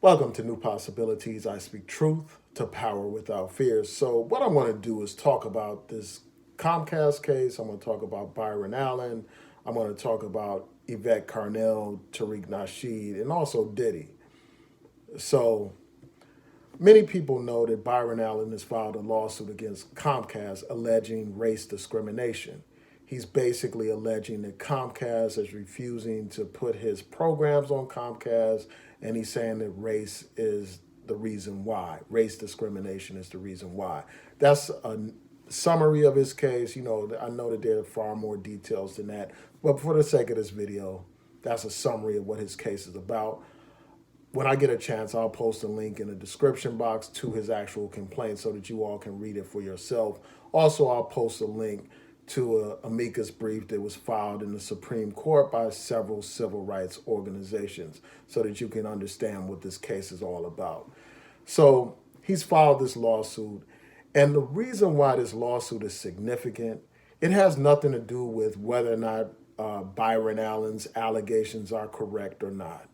Welcome to New Possibilities. I speak truth to power without fear. So, what I want to do is talk about this Comcast case. I'm going to talk about Byron Allen. I'm going to talk about Yvette Carnell, Tariq Nasheed, and also Diddy. So, many people know that Byron Allen has filed a lawsuit against Comcast alleging race discrimination. He's basically alleging that Comcast is refusing to put his programs on Comcast, and he's saying that race is the reason why. Race discrimination is the reason why. That's a summary of his case. I know that there are far more details than that, but for the sake of this video, that's a summary of what his case is about. When I get a chance, I'll post a link in the description box to his actual complaint so that you all can read it for yourself. Also, I'll post a link to an amicus brief that was filed in the Supreme Court by several civil rights organizations so that you can understand what this case is all about. So he's filed this lawsuit, and the reason why this lawsuit is significant, it has nothing to do with whether or not Byron Allen's allegations are correct or not.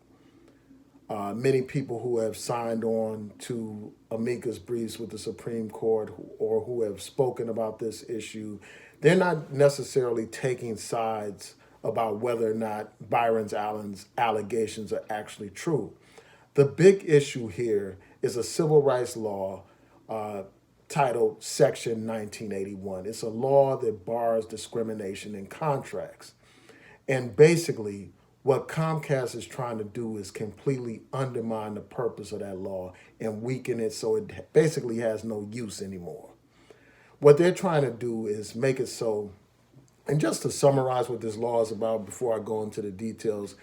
Many people who have signed on to amicus briefs with the Supreme Court or who have spoken about this issue, they're not necessarily taking sides about whether or not Byron Allen's allegations are actually true. The big issue here is a civil rights law titled Section 1981. It's a law that bars discrimination in contracts. And basically, what Comcast is trying to do is completely undermine the purpose of that law and weaken it so it basically has no use anymore. What they're trying to do is make it so, and just to summarize what this law is about before I go into the details,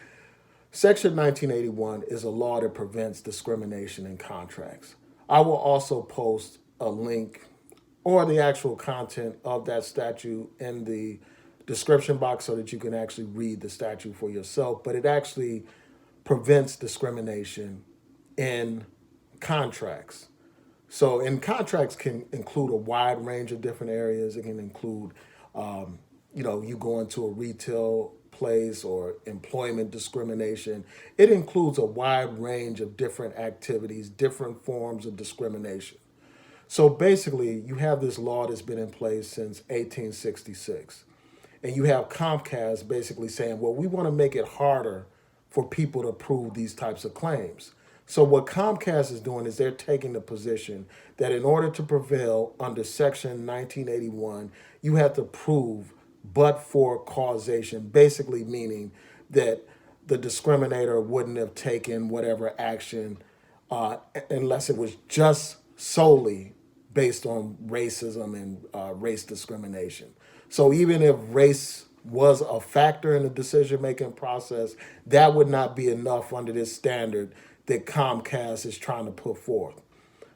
Section 1981 is a law that prevents discrimination in contracts. I will also post a link or the actual content of that statute in the description box so that you can actually read the statute for yourself, but it actually prevents discrimination in contracts. So, in contracts can include a wide range of different areas. It can include, you go into a retail place or employment discrimination. It includes a wide range of different activities, different forms of discrimination. So basically, you have this law that's been in place since 1866. And you have Comcast basically saying, well, we want to make it harder for people to prove these types of claims. So what Comcast is doing is they're taking the position that in order to prevail under Section 1981, you have to prove but for causation, basically meaning that the discriminator wouldn't have taken whatever action unless it was just solely based on racism and race discrimination. So even if race was a factor in the decision-making process, that would not be enough under this standard that Comcast is trying to put forth.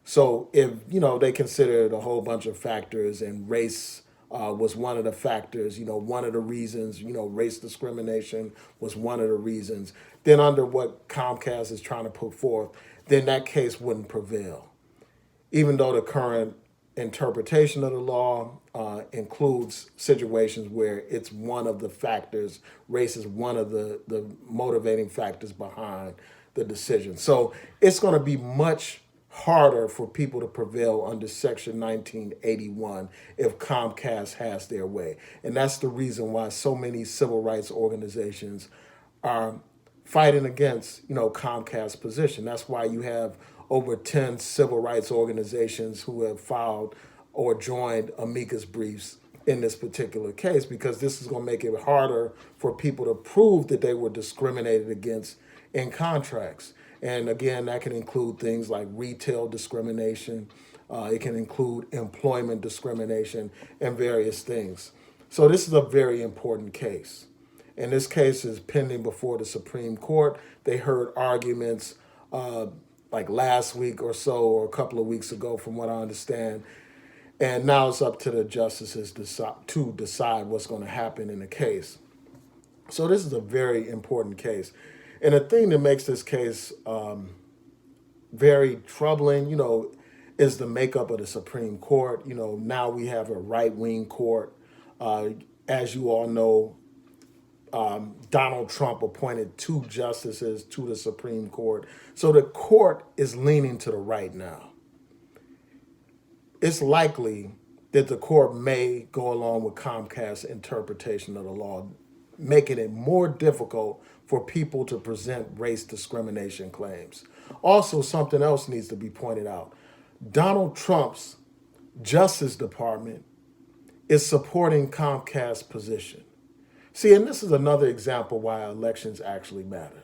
So if, they considered a whole bunch of factors and race was one of the factors, one of the reasons, race discrimination was one of the reasons, then under what Comcast is trying to put forth, then that case wouldn't prevail. Even though the current interpretation of the law includes situations where it's one of the factors, race is one of the motivating factors behind the decision. So it's going to be much harder for people to prevail under Section 1981 if Comcast has their way. And that's the reason why so many civil rights organizations are fighting against, Comcast's position. That's why you have over 10 civil rights organizations who have filed or joined amicus briefs in this particular case, because this is going to make it harder for people to prove that they were discriminated against in contracts. And again, that can include things like retail discrimination. It can include employment discrimination and various things. So this is a very important case. And this case is pending before the Supreme Court. They heard arguments like last week or so, or a couple of weeks ago, from what I understand. And now it's up to the justices to decide what's going to happen in the case. So this is a very important case. And the thing that makes this case very troubling, is the makeup of the Supreme Court. Now we have a right-wing court. As you all know, Donald Trump appointed 2 justices to the Supreme Court. So the court is leaning to the right now. It's likely that the court may go along with Comcast's interpretation of the law, making it more difficult for people to present race discrimination claims. Also, something else needs to be pointed out. Donald Trump's Justice Department is supporting Comcast's position. See, and this is another example why elections actually matter.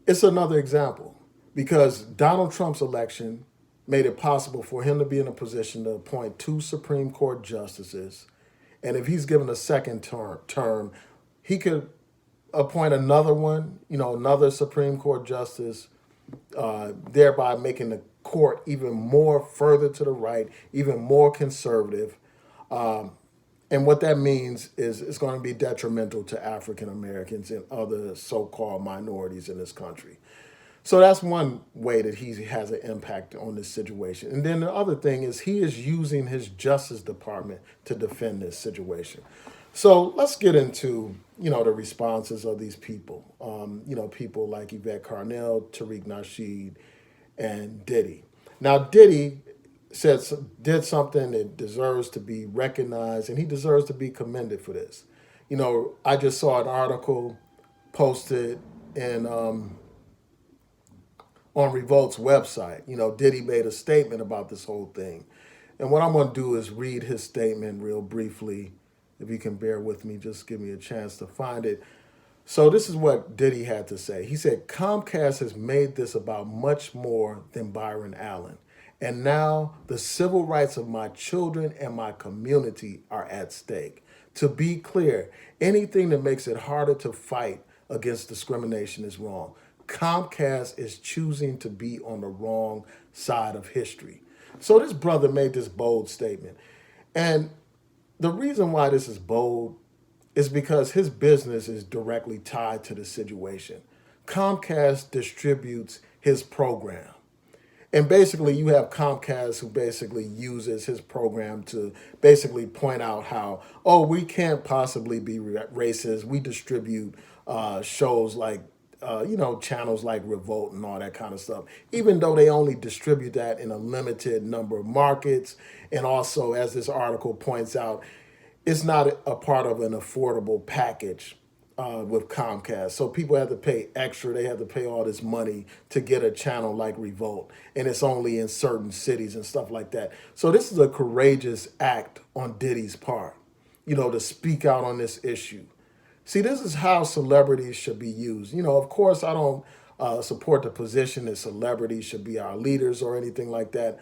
It's another example because Donald Trump's election made it possible for him to be in a position to appoint 2 Supreme Court justices. And if he's given a second term, he could appoint another one, another Supreme Court justice, thereby making the court even more further to the right, even more conservative. And what that means is it's going to be detrimental to African Americans and other so-called minorities in this country. So that's one way that he has an impact on this situation. And then the other thing is he is using his Justice Department to defend this situation. So let's get into, the responses of these people. People like Yvette Carnell, Tariq Nasheed, and Diddy. Now, Diddy did something that deserves to be recognized, and he deserves to be commended for this. I just saw an article posted on Revolt's website. Diddy made a statement about this whole thing. And what I'm going to do is read his statement real briefly. If you can bear with me, just give me a chance to find it. So this is what Diddy had to say. He said, Comcast has made this about much more than Byron Allen. And now the civil rights of my children and my community are at stake. To be clear, anything that makes it harder to fight against discrimination is wrong. Comcast is choosing to be on the wrong side of history. So this brother made this bold statement. And the reason why this is bold is because his business is directly tied to the situation. Comcast distributes his program. And basically you have Comcast who basically uses his program to basically point out how, we can't possibly be racist. We distribute shows like channels like Revolt and all that kind of stuff, even though they only distribute that in a limited number of markets. And also, as this article points out, it's not a part of an affordable package with Comcast. So people have to pay extra. They have to pay all this money to get a channel like Revolt. And it's only in certain cities and stuff like that. So this is a courageous act on Diddy's part, to speak out on this issue. See, this is how celebrities should be used. Of course, I don't support the position that celebrities should be our leaders or anything like that.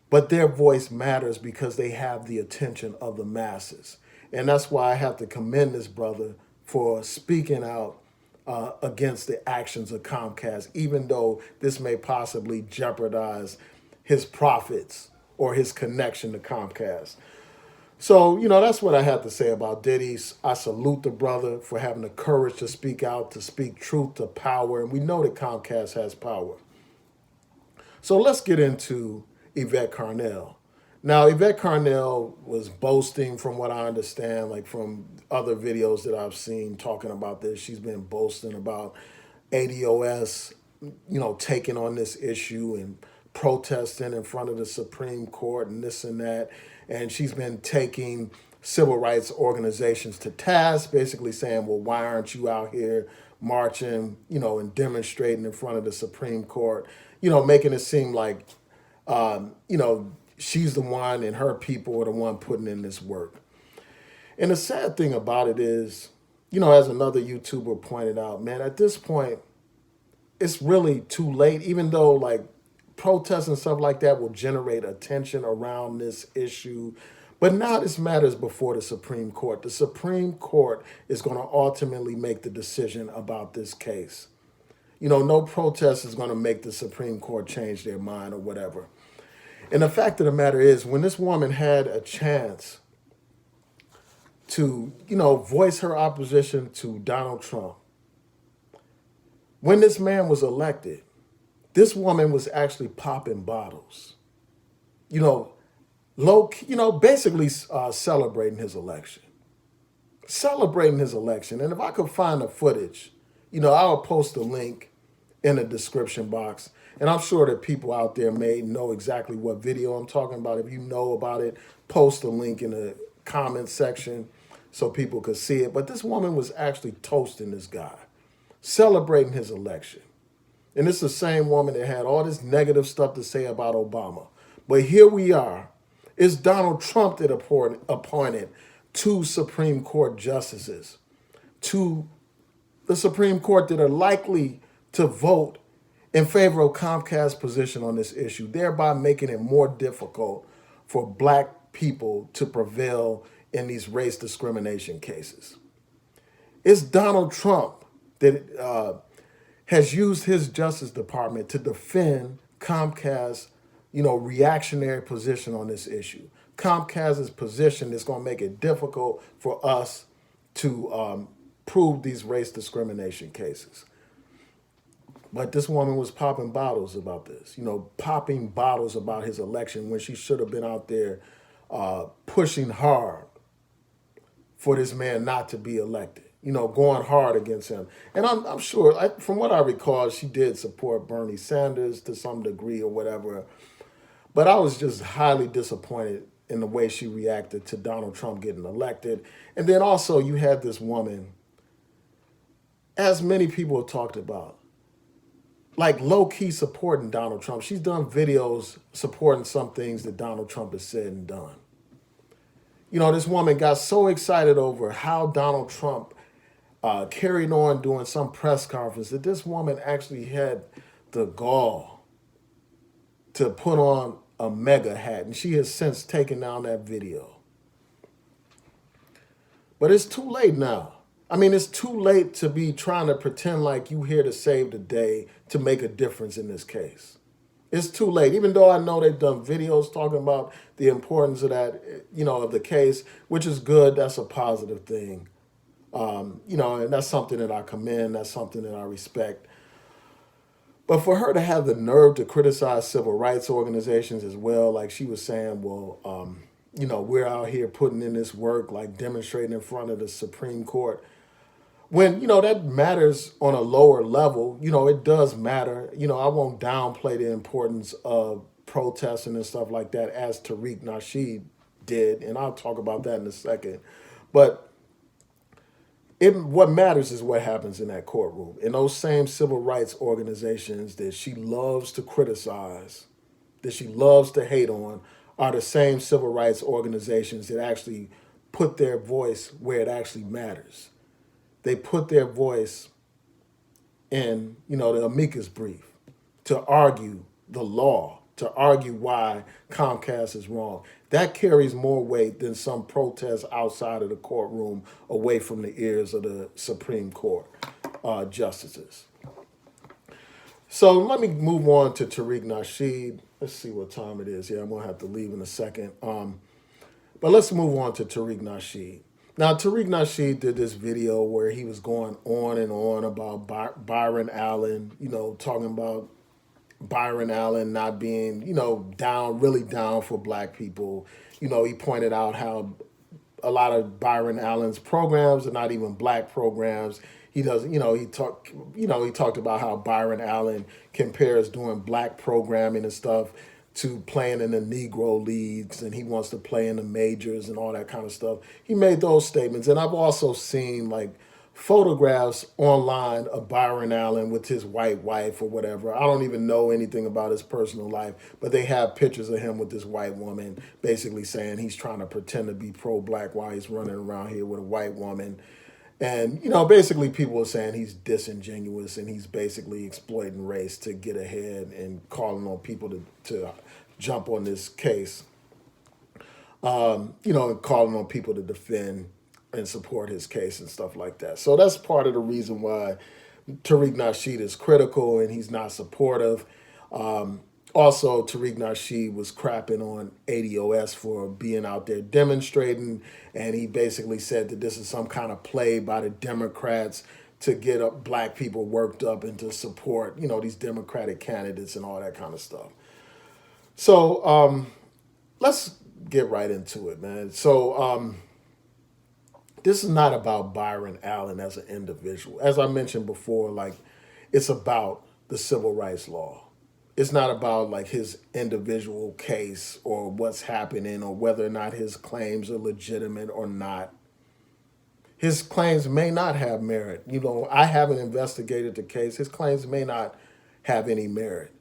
But their voice matters because they have the attention of the masses. And that's why I have to commend this brother for speaking out against the actions of Comcast, even though this may possibly jeopardize his profits or his connection to Comcast. So, that's what I have to say about Diddy. I salute the brother for having the courage to speak out, to speak truth to power. And we know that Comcast has power. So let's get into Yvette Carnell. Now, Yvette Carnell was boasting, from what I understand, like from other videos that I've seen talking about this. She's been boasting about ADOS, taking on this issue and protesting in front of the Supreme Court and this and that. And she's been taking civil rights organizations to task, basically saying, well, why aren't you out here marching, and demonstrating in front of the Supreme Court, making it seem like, she's the one and her people are the one putting in this work. And the sad thing about it is, as another YouTuber pointed out, man, at this point, it's really too late, even though like protests and stuff like that will generate attention around this issue. But now this matters before the Supreme Court. The Supreme Court is going to ultimately make the decision about this case. No protest is going to make the Supreme Court change their mind or whatever. And the fact of the matter is, when this woman had a chance to, voice her opposition to Donald Trump, when this man was elected, this woman was actually popping bottles, basically celebrating his election. celebrating his election. And if I could find the footage, I'll post a link in the description box. And I'm sure that people out there may know exactly what video I'm talking about. If you know about it, post a link in the comment section so people could see it. But this woman was actually toasting this guy, celebrating his election. And it's the same woman that had all this negative stuff to say about Obama. But here we are. It's Donald Trump that appointed 2 Supreme Court justices to the Supreme Court that are likely to vote in favor of Comcast's position on this issue, thereby making it more difficult for black people to prevail in these race discrimination cases. It's Donald Trump that has used his Justice Department to defend Comcast's, reactionary position on this issue. Comcast's position is going to make it difficult for us to prove these race discrimination cases. But this woman was popping bottles about this, popping bottles about his election when she should have been out there pushing hard for this man not to be elected, going hard against him. And I'm sure, from what I recall, she did support Bernie Sanders to some degree or whatever. But I was just highly disappointed in the way she reacted to Donald Trump getting elected. And then also you had this woman, as many people have talked about, like low-key supporting Donald Trump. She's done videos supporting some things that Donald Trump has said and done. This woman got so excited over how Donald Trump carried on doing some press conference that this woman actually had the gall to put on a mega hat, and she has since taken down that video. But it's too late now. I mean, it's too late to be trying to pretend like you here to save the day to make a difference in this case. It's too late, even though I know they've done videos talking about the importance of that, of the case, which is good. That's a positive thing. And that's something that I commend. That's something that I respect. But for her to have the nerve to criticize civil rights organizations as well, like she was saying, well, we're out here putting in this work, like demonstrating in front of the Supreme Court. When, that matters on a lower level, it does matter. I won't downplay the importance of protesting and stuff like that, as Tariq Nasheed did, and I'll talk about that in a second. But what matters is what happens in that courtroom. And those same civil rights organizations that she loves to criticize, that she loves to hate on, are the same civil rights organizations that actually put their voice where it actually matters. They put their voice in, the amicus brief to argue the law, to argue why Comcast is wrong. That carries more weight than some protests outside of the courtroom away from the ears of the Supreme Court justices. So let me move on to Tariq Nasheed. Let's see what time it is. Yeah, I'm going to have to leave in a second. But let's move on to Tariq Nasheed. Now, Tariq Nasheed did this video where he was going on and on about Byron Allen, talking about Byron Allen not being, really down for black people. He pointed out how a lot of Byron Allen's programs are not even black programs. He doesn't, he talked about how Byron Allen compares doing black programming and stuff to playing in the Negro leagues, and he wants to play in the majors and all that kind of stuff. He made those statements. And I've also seen like photographs online of Byron Allen with his white wife or whatever. I don't even know anything about his personal life, but they have pictures of him with this white woman basically saying he's trying to pretend to be pro-black while he's running around here with a white woman. And, basically people are saying he's disingenuous and he's basically exploiting race to get ahead and calling on people to jump on this case, and calling on people to defend and support his case and stuff like that. So that's part of the reason why Tariq Nasheed is critical and he's not supportive. Also, Tariq Nasheed was crapping on ADOS for being out there demonstrating, and he basically said that this is some kind of play by the Democrats to get up black people worked up and to support, these Democratic candidates and all that kind of stuff. So let's get right into it, man. So this is not about Byron Allen as an individual. As I mentioned before, like it's about the civil rights law. It's not about like his individual case or what's happening or whether or not his claims are legitimate or not. His claims may not have merit. You know, I haven't investigated the case. His claims may not have any merit.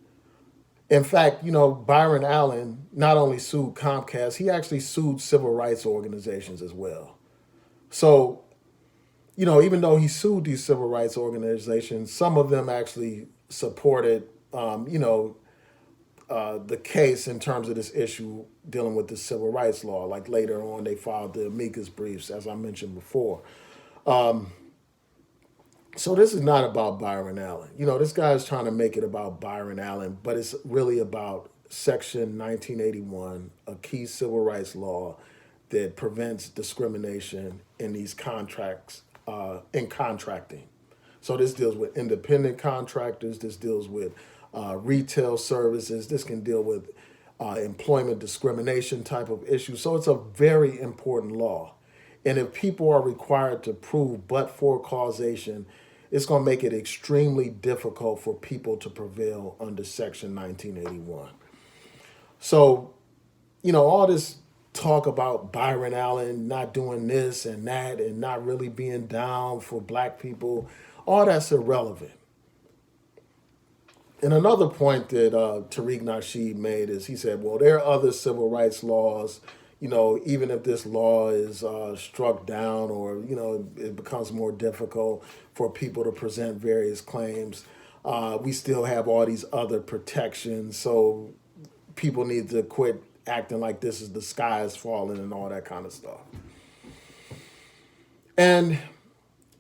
In fact, you know, Byron Allen not only sued Comcast, he actually sued civil rights organizations as well. So, you know, even though he sued these civil rights organizations, some of them actually supported, you know, the case in terms of this issue dealing with the civil rights law. Like later on, they filed the amicus briefs, as I mentioned before. So this is not about Byron Allen. You know, this guy is trying to make it about Byron Allen, but it's really about Section 1981, a key civil rights law that prevents discrimination in these contracts, in contracting. So this deals with independent contractors. This deals with retail services. This can deal with employment discrimination type of issues. So it's a very important law. And if people are required to prove but for causation, it's going to make it extremely difficult for people to prevail under Section 1981. So, you know, all this talk about Byron Allen not doing this and that and not really being down for black people, all that's irrelevant. And another point that Tariq Nasheed made is he said, well, there are other civil rights laws. You know, even if this law is struck down or, you know, it becomes more difficult for people to present various claims, we still have all these other protections. So people need to quit acting like this is the sky is falling and all that kind of stuff. And,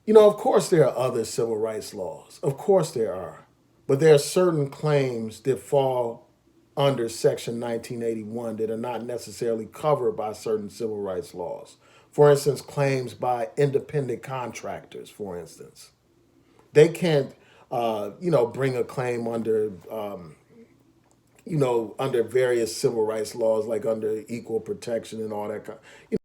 you know, of course there are other civil rights laws. Of course there are. But there are certain claims that fall under Section 1981 that are not necessarily covered by certain civil rights laws. For instance, claims by independent contractors, for instance. They can't, you know, bring a claim under, you know, under various civil rights laws, like under equal protection and all that kind.